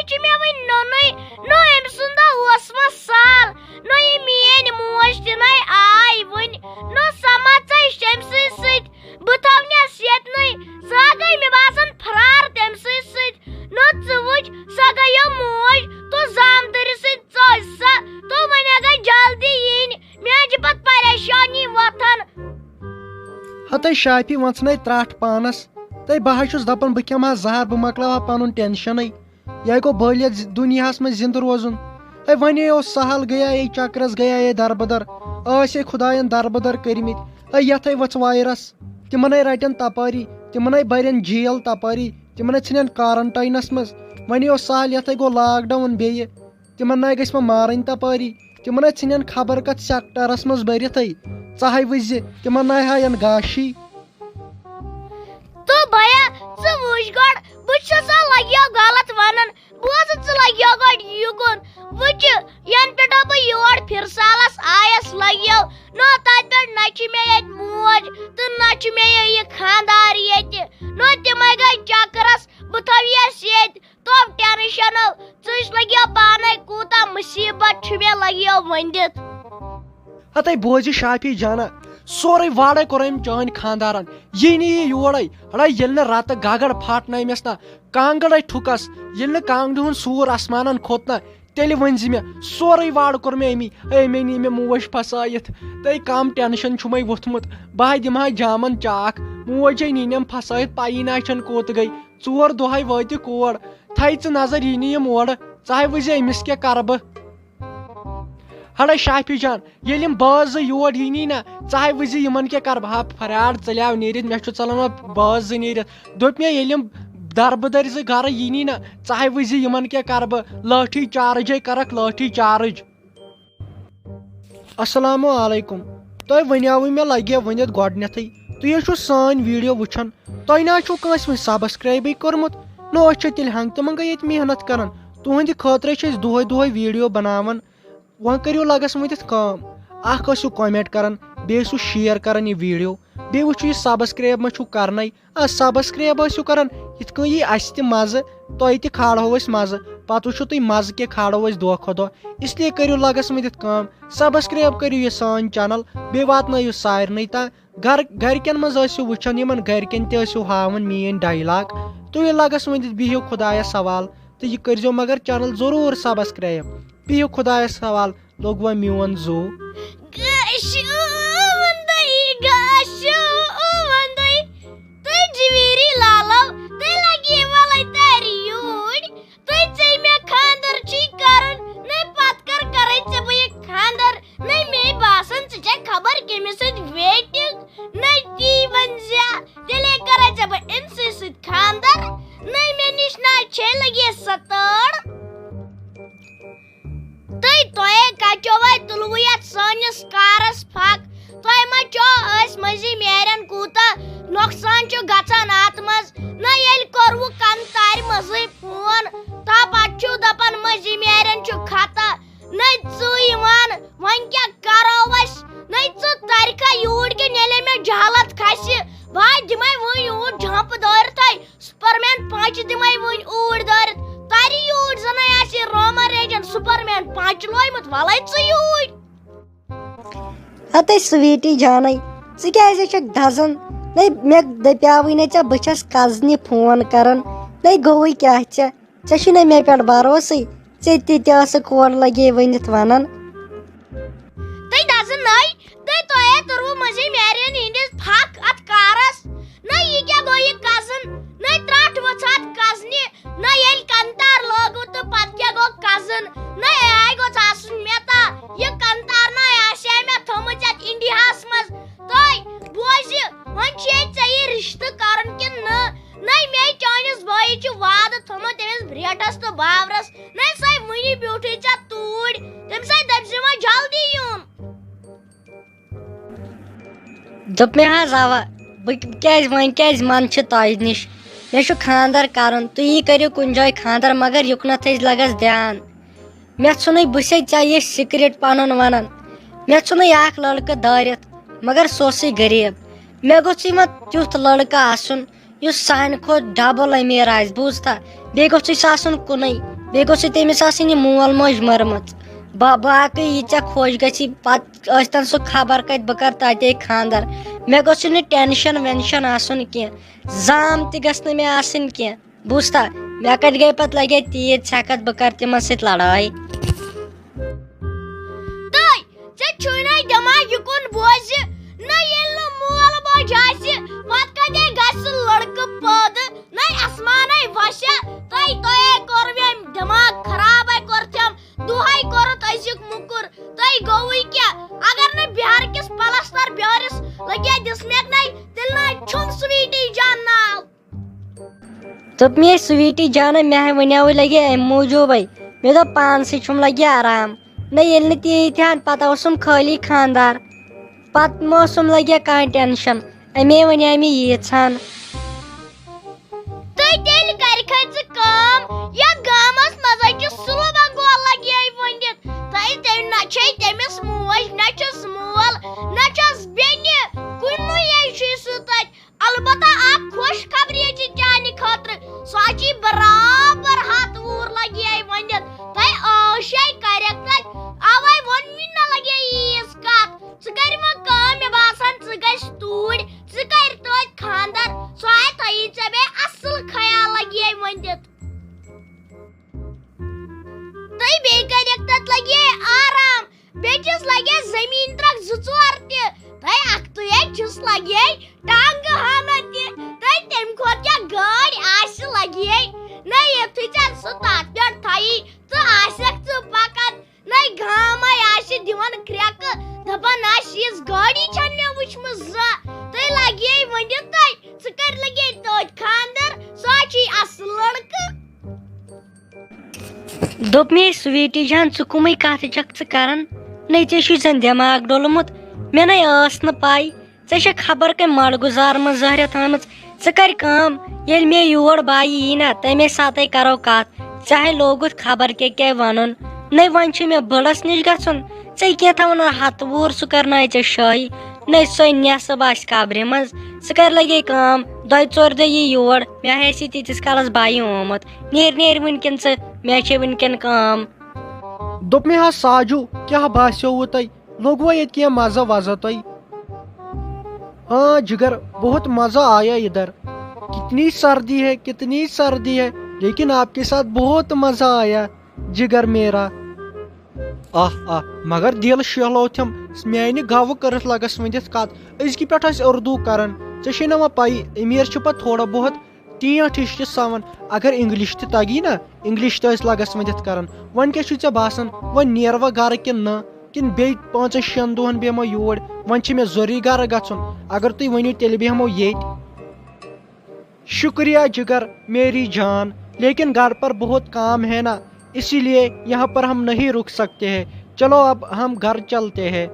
چھ مے ون نونُے نو أمۍ سُنٛد اوس ما سال نو یہ میٲنۍ موج تہِ نَے آے وٕنۍ نو سماژے شمسٕے سۭتۍ بہٕ تھاونس ییٚتنٕے سۄ گٔے مےٚ باسان فرار تٔمسٕے سۭتۍ نو ژٕ وٕچھ سۄ گٔیو موج تو زامتٕرِ سۭتۍ ژٔج سۄ تو وۄنۍ اگر جلدی یِنۍ مےٚ چھِ پتہٕ پریشانی وۄتھان. ہتے شافی وژھنے ترٹھ پانس تہٕ بہٕ حظ چھُس دپان بہٕ کھٮ۪مہٕ ہا زہر بہٕ مۄکلاوہا پنُن ٹینشنٕے یہ گوٚو بٔلۍ یتھ دُنیاہس منٛز زندٕ روزُن. ہے وۄنۍ اوس سہل گٔیا اے چکرس گٔیا اے دربدر ٲسۍ ہے خۄداین دربدر کٔرمٕتۍ ہے یتھے ؤژھ وایرس تِمن ہے رٹن تپٲری تِمن ہے برن جیل تپٲری تِمن ہے ژھٕنن کارنٹاینس منٛز. وۄنۍ اوس سہل یتھے گوٚو لاک ڈاوُن بیٚیہِ تِمن ناے گژھِ وۄنۍ مارٕنۍ تپٲری تِمن ہے ژھٕنن خبر کتھ سیکٹرس منٛز بٔرِتھٕے ژٕ ہے وٕچھ زِ تِمن ناے ہاین گاشی. تو بیا ژٕ وٕچھ گۄڈٕ بہٕ چھُس لگیو غلط ونان بوز ژٕ لگیو گۄڈٕ یُکُن وٕچھ ینہٕ پٮ۪ٹھ بہٕ یور پھرسالس آیس لگیو نو تتہِ پٮ۪ٹھ نہ چھِ مےٚ ییٚتہِ موج تہٕ نہ چھُ مےٚ یہِ خاندار ییٚتہِ نو تِمے گٔے چکرس بہٕ تھاویس ییٚتہِ تو ٹینشنو ژٕ لگیو پانے کوٗتاہ مُصیبت چھُ مےٚ لگیو ؤنِتھ. ہتے بوزِ شافی جانا سورُے واڑے کوٚر أمۍ چٲنۍ خاندارن یی نہٕ یہِ یورے ہڑا ییٚلہِ نہٕ رتہٕ گگر پھاٹنٲیمس نہ کانگڑے ٹھُکس ییٚلہِ نہٕ کانگڑِ ہُنٛد سوٗر آسمانن کھوٚت نہ تیٚلہِ ؤنۍ زِ مےٚ سورُے واڑٕ کوٚر مےٚ أمی نی مےٚ موج پھسٲیِتھ تہٕ کم ٹینشن چھُ مےٚ ووٚتھمُت بہٕ ہا دِمہٕ ہا جامن چاک موجے نیٖنم پھسٲیِتھ پایی نہ چھنہٕ کوٚت گٔے 4 دۄہے وٲتہِ کور تھایہِ ژٕ نظر یی نہٕ یِم اورٕ ژٕ ہے وٕچھ زِ أمِس کیٛاہ کرٕ بہٕ. ہڑا شافی جان ییٚلہِ یِم بٲژ زٕ یور یی نہ ژٕ ہے وٕچھ زِ یِمن کیٛاہ کرٕ بہٕ ہا فریاد ژلیو نیٖرِتھ مےٚ چھُ ژلان وۄنۍ بٲژ زٕ نیٖرِتھ دوٚپ مےٚ ییٚلہِ یِم دربٕدٔرۍ زٕ گرٕ یی نہ ژٕ ہے وٕچھ زِ یِمن کیٛاہ کرٕ بہٕ لٲٹھی چارجے کرکھ لٲٹھی چارج. السلام علیکم تۄہہِ ونیاوٕ مےٚ لگے ؤنِتھ گۄڈنیتھٕے تُہۍ حظ چھُو سٲنۍ ویڈیو وٕچھان تۄہہِ نہ حظ چھُو کٲنٛسہِ وۄنۍ سبسکرایبٕے کوٚرمُت نہ أسۍ چھِ تیٚلہِ ہنٛگہٕ تہٕ منٛگے ییٚتہِ محنت کران تُہنٛدِ خٲطرٕ چھِ أسۍ دۄہے دۄہے ویڈیو بناوان وۄنۍ کٔرِو لگس وٲتِتھ کٲم اکھ ٲسِو کومنٹ کران بیٚیہِ ٲسِو شیر کران یہِ ویڈیو بیٚیہِ وٕچھِو یہِ سبسکرایب ما چھُو کرنے سبسکرایب ٲسِو کران یِتھ کٔنۍ یی اسہِ تہِ مزٕ تۄہہِ تہِ کھالہو أسۍ مزٕ پتہٕ وٕچھو تُہۍ مزٕ کیٛاہ کھالو أسۍ دۄہ کھۄتہٕ دۄہ اسلیے کٔرِو لگس وٲتِتھ کٲم سبسکرایب کٔرِو یہِ سٲنۍ چنل بیٚیہِ واتنٲیِو سارنٕے تام گرِکٮ۪ن منٛز ٲسِو وٕچھان یِمن گرِکٮ۪ن تہِ ٲسِو ہاوان میٲنۍ ڈایلاگ تُہۍ لگس وٲتِتھ بِہِو خۄدایس حوالہٕ تہٕ یہِ کٔرزیٚو مگر چنل ضروٗر سبسکرایب بِہِو خۄدایس حوالہٕ لوٚگوا میون زوٗ. نۄقصان چھُ گژھان اتھ منٛز نہ ییٚلہِ کوٚروٕ کنہٕ تارِ منٛزٕے فون تا پتہٕ چھُو دپان مٔنٛزی میرٮ۪ن چھُ خطا نہ ژٕ یِوان وۄنۍ کیٛاہ کرو أسۍ نہ ژٕ ترکھا یوٗرۍ کِنۍ ییٚلے مےٚ جہالت کھسہِ بہٕ دِمے وۄنۍ یوٗرۍ جھمپہٕ دٲرتھے سُپرمین پنچ دِمے وۄنۍ اوٗرۍ دٲرِتھ ترِ یوٗرۍ زنے آسہِ رومن ریجن سُپرمین پنچ لویمُت وَلے ژٕ یوٗرۍ. ہتے سویٹی جانے ژٕ کیٛازِ چھکھ دزان نَے مےٚ دپیاوٕے نہٕ ژےٚ بہٕ چھس کزنہِ فون کران نَے گوٚوٕے کیٛاہ ژےٚ چھُے نہ مےٚ پٮ۪ٹھ بروسٕے ژےٚ تہِ ٲسٕکھ اورٕ لگے ؤنِتھ ونان. تُہۍ دزنٲے تۄہے توٚروٕ مٔنٛزی میرٮ۪ن ہِنٛدِس پھکھ اتھ کارس نہ یہِ کیٛاہ گوٚو یہِ کزن نہ ترٹھ ؤژھ اتھ کزنہِ نہ ییٚلہِ کنتار لٲگوٕ تہٕ پتہٕ کیٛاہ گوٚو کزن نہ آے گوٚژھ آسُن مےٚ تا یہِ کنتار نہ آسہِ مےٚ تھٲمٕژ یتھ انڈیاہس منٛز تُہۍ بوزِ وۄنۍ چھُ ییٚتہِ ژےٚ یہِ رشتہٕ کرُن کِنہٕ نہ مے چٲنِس بٲیِس چھُ وعدٕ تھوٚمُت تٔمِس بریٹس تہٕ باورس نہ سۄ وٕنی بیوٗٹھٕے ژےٚ توٗرۍ تٔمِس دٔپزِ وۄنۍ جلدی یُن. دوٚپ مےٚ حظ اوا بہٕ کیٛازِ وۄنۍ کیٛازِ من چھِ تۄہہِ نِش مےٚ چھُ خانٛدر کرُن تُہی کٔرِو کُنہِ جایہِ خانٛدر مگر یُکنتھٕے لگس دھیان مےٚ ژھُنُے بہٕ چھسے ژےٚ یہِ سِکرِٹ پنُن ونان مےٚ ژھُنُے اکھ لڑکہٕ دٲرِتھ مگر سُہ اوسُے غریٖب مےٚ گوٚژھُے وۄنۍ تیُتھ لڑکہٕ آسُن یُس سانہِ کھۄتہٕ ڈبل أمیٖر آسہِ بوٗزتھا بیٚیہِ گوٚژھُے سُہ آسُن کُنُے بیٚیہِ گوٚژھ تٔمِس آسٕنۍ یہِ مول موج مٔرمٕژ باقٕے یہِ ژےٚ خۄش گژھی پتہٕ ٲسۍتن سُہ خبر کتہِ بہٕ کرٕ تتے خانٛدر مےٚ گوٚژھ نہٕ ٹٮ۪نشن وٮ۪نشن آسُن کینٛہہ زام تہِ گٔژھ نہٕ مےٚ آسٕنۍ کینٛہہ بوٗزتھا مےٚ کتہِ گٔے پتہٕ لگے تیٖژ ژھٮ۪کتھ بہٕ کرٕ تِمن سۭتۍ لڑٲے ژےٚ چھُے دٮ۪ماغ یُکُن بوزِ نہ ییٚلہِ نہٕ مول موج آسہِ پتہٕ کتے گژھِ لڑکہٕ پٲدٕ نہ اسمانے وسہِ تۄہے کوٚر مےٚ دٮ۪ماغ خرابے کوٚرتھم دۄہے کوٚرُتھ أزیُک مُکُر تۄہہِ گوٚوٕے کیٛاہ اگر نہٕ بِہار کِس پلستر بیٛٲرِس لگے دِسمٮ۪کنَے تیٚلہِ نہ چھُم سُویٖٹی جان ناو دوٚپ مے سُویٖٹی جانا مےٚ ونیاوٕے لگے امہِ موٗجوٗبے مےٚ دوٚپ پانسٕے چھُم لگہِ آرام نہ ییٚلہِ نہٕ تی ییٖتہن پتہٕ اوسُم خٲلی خانٛدار پتہٕ مہ اوسُم لگے کانٛہہ ٹٮ۪نشن امی ونیاو مےٚ ییٖژہن تُہۍ تیٚلہِ کرِکھے ژٕ کٲم یتھ گامس منٛز چھُ سُلہٕ بنگول لگے ؤنِتھ نہ چھے تٔمِس موج نہ چھُس مول نہ چھس بیٚنہِ کُنُے چھُے سُہ تتہِ البتہ اکھ خۄش خبری چھِ چانہِ خٲطرٕ سۄ چھِ برابر ہتھ وُہر لگے ؤنِتھ تۄہہِ ٲشے کرکھ تتہِ اوے ووٚنمے نہ لگے ییٖژ کتھ ژٕ کر وۄنۍ کٲم مےٚ باسان ژٕ گژھِ توٗرۍ ژٕ کر توتہِ خانٛدر سۄ تھایی ژےٚ بیٚیہِ اصل خیال لگے ؤنِتھ تُہۍ بیٚیہِ کٔرِکھ تتھ لگے آرام بیٚیہِ چھِس لگے زمیٖن ترکھ 2-4 تہِ تۄہہِ اکھتُے چھُس لگے ٹانگہٕ ہنا تہِ تۄہہِ تمہِ کھۄتہٕ کیٛاہ گٲڑۍ آسہِ لگے نہ یُتھُے ژےٚ سُہ تتھ پٮ۪ٹھ تھایی ژٕ آسکھ ژٕ پکان نہ گامے آسہِ دِوان کرٛٮ۪کہٕ دپان آسہِ یِژھ گٲڑی چھنہٕ مےٚ وٕچھمٕژ زانٛہہ تۄہہِ لگے ؤنِتھ تۄہہِ ژٕ کر لگے توتہِ خانٛدر سۄ چھُے اصل لڑکہٕ دوٚپ مے سُویٖٹی جان ژٕ کٕمٕے کتھ چھکھ ژٕ کران نَے ژےٚ چھُے زن دٮ۪ماغ ڈوٚلمُت مےٚ نَے ٲس نہٕ پاے ژےٚ چھکھ خبر کمہِ مڑگُزار منٛز زہرِتھ آمٕژ ژٕ کر کٲم ییٚلہِ مےٚ یور باے یی نا تمے ساتے کرو کتھ ژےٚ لوگُتھ خبر کیٛاہ ونُن نَے وۄنۍ چھُ مےٚ بٔڑس نِش گژھُن ژےٚ کینٛہہ تھاوُن ہتھ وُہر سُہ کرنایہِ ژےٚ شٲہی نَے سۄے نٮ۪صب آسہِ قبرِ منٛز ژٕ کر لگے کٲم 2-4 دۄہ یی یور مےٚ آسی تیٖتِس کالس بایہِ آمُت نیٖر وٕنکیٚن ژٕ مےٚ چھِ وٕنکیٚن کٲم دوٚپ مےٚ حظ ساجوٗ کیٛاہ باسیووُ تۄہہِ لوٚگوا ییٚتہِ کینٛہہ مزٕ وزٕ تۄہہِ ہاں جگر بہت مزہ آیا ادھر کتنی سردی ہے لیکن آپ کے ساتھ بہت مزہ آیا جگر میرا مگر دل شہلوتھم میانہِ گوٕ کٔرٕتھ لگس ؤنِتھ کتھ أزکہِ پٮ۪ٹھ ٲسۍ اردوٗ کران ژےٚ چھے نہ وۄنۍ پایی امیٖر چھُ پتہٕ تھوڑا بہت ٹیٹھ ہِش تہِ سوان اگر انگلش تہِ تگی نا انگلش تہِ ٲسۍ لگس ؤنِتھ کران وۄنۍ کیٛاہ چھُے ژےٚ باسان وۄنۍ نیروا گرٕ کِنہٕ نہ کِنہٕ بیٚیہِ 5-6 دۄہن بیٚہمو یور وۄنۍ چھِ مےٚ ضروٗری گرٕ گژھُن اگر تُہۍ ؤنِو تیٚلہِ بیٚہمو ییٚتہِ شکریہ جگر میری جان لیکن گھر پر بہت کام ہے نا اسی لیے یہاں پر ہم نہیں رک سکتے ہیں چلو اب ہم گھر چلتے ہیں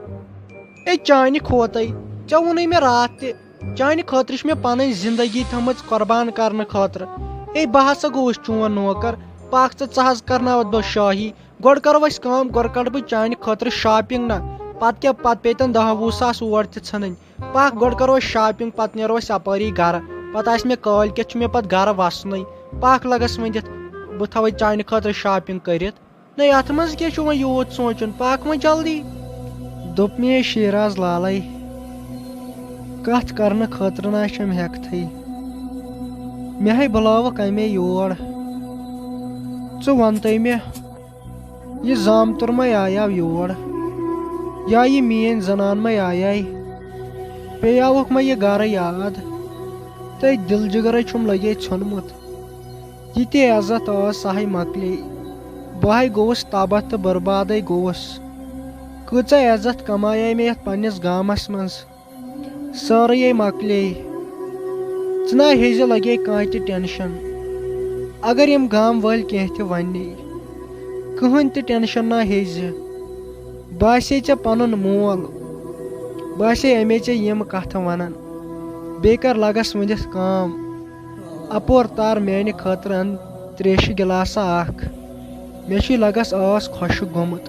اے چانہِ کھوتے ژےٚ ووٚنُے مےٚ راتھ تہِ چانہِ خٲطرٕ چھِ مےٚ پنٕنۍ زندگی تھٲمٕژ قۄربان کرنہٕ خٲطرٕ اے بہٕ ہسا گوٚوُس چون نوکر پکھ ژٕ حظ کرناوتھ بہٕ شٲہی گۄڈٕ کرو أسۍ کٲم گۄڈٕ کڑٕ بہٕ چانہِ خٲطرٕ شاپنگ نا پتہٕ پیتن 10-20 ساس اور تہِ ژھٕنٕنۍ پکھ گۄڈٕ کرو أسۍ شاپنگ پتہٕ نیرو أسۍ اپٲری گرٕ پتہٕ آسہِ مےٚ کٲلۍ کٮ۪تھ چھُ مےٚ پتہٕ گرٕ وسنُے پکھ لگس ؤنِتھ بہٕ تھاوے چانہِ خٲطرٕ شاپنگ کٔرِتھ نہ یتھ منٛز کیٛاہ چھُ وۄنۍ یوٗت سونٛچُن پکھ وۄنۍ جلدی دوٚپ مے شیراز لالے کتھ کرنہٕ خٲطرٕ نہ چھم ہٮ۪کتھٕے مےٚ ہے بُلاوکھ امے یور ژٕ ونتَے مےٚ یہِ زامتُر مے آیاو یور یا یہِ میٲنۍ زنان مے آیاے پیٚیاوُکھ مےٚ یہِ گرٕ یاد تٔتھۍ دِل جگرے چھُم لگے ژھیوٚنمُت یہِ تہِ عزت ٲس سۄ ہے مۄکلے بہٕ ہے گوٚوُس تباہ تہٕ بربادے گوٚوُس کۭژاہ عزت کمایے مےٚ یتھ پننِس گامس منٛز سٲرٕے مۄکلے ژٕ نہ ہیٚزِ لگے کانٛہہ تہِ ٹٮ۪نشن اگر یِم گام وٲلۍ کینٛہہ تہِ وننی کٕہۭنۍ تہِ ٹٮ۪نشن نہ ہیٚزِ باسے ژےٚ پنُن مول باسے امے ژےٚ یِم کتھٕ ونان بیٚیہِ کر لگس ؤنِتھ کٲم اپور تار میانہِ خٲطرٕ ان 3 گلاسا اکھ مےٚ چھُے لگس ٲس خۄشک گوٚمُت